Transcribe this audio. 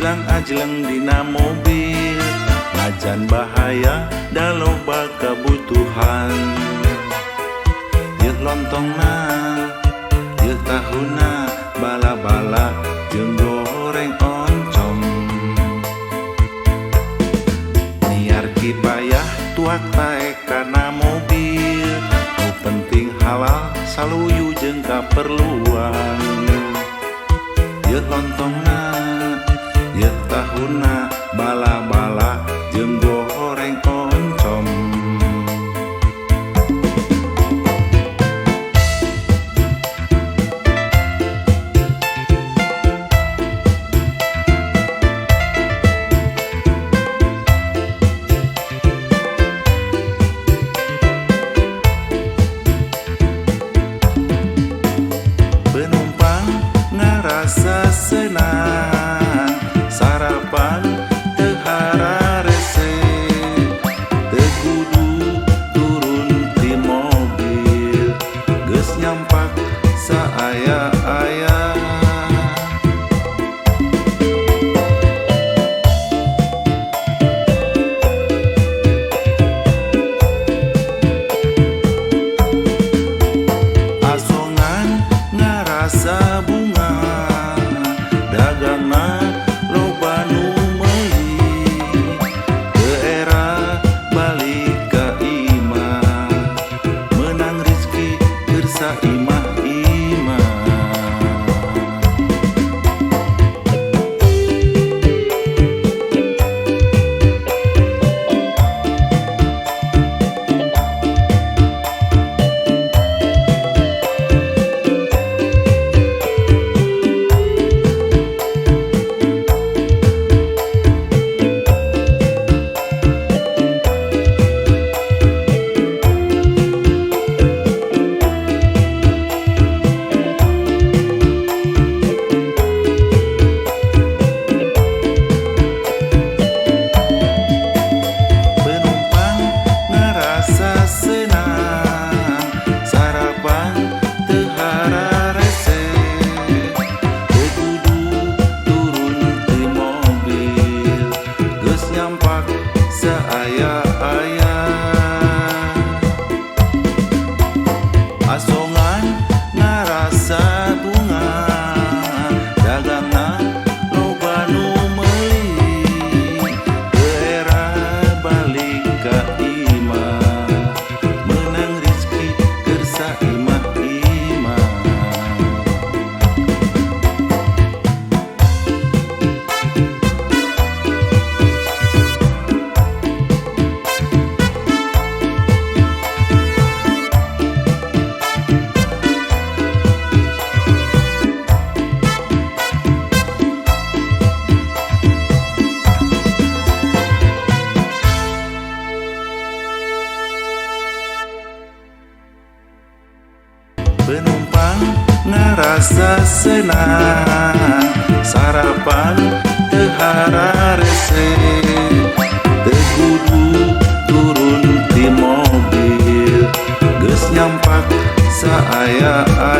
ajlang dina mobil, najan bahaya da loba kabutuhan. Yeuh lontongna, yeuh tahuna, bala-bala jeung goreng oncom. Niar kipayah tuak tae kana mobil, nu penting halal saluyu jeung kaperluan. Yeuh lontongna, yeuh tahuna, bala-bala jeung goreng oncom. Penumpang ngarasa senang, sarapan teu hararese, teu kudu turun ti mobil, geus nyampak saaya-aya. Asongan ngarasa bunga, dagangna loba nu meuli, teu era balik ka imah, menang rezeki keur saimah-imah. Penumpang ngarasa senang, sarapan teu hararese, teu kudu turun ti mobil, geus nyampak saaya-aya. Asongan ngarasa bunga, dagangna loba nu meuli, teu era balik ka imah, menang rezeki keur saimah-imah. Penumpang ngarasa senang, sarapan teu hararese, teu kudu turun ti mobil, geus nyampak saaya-aya.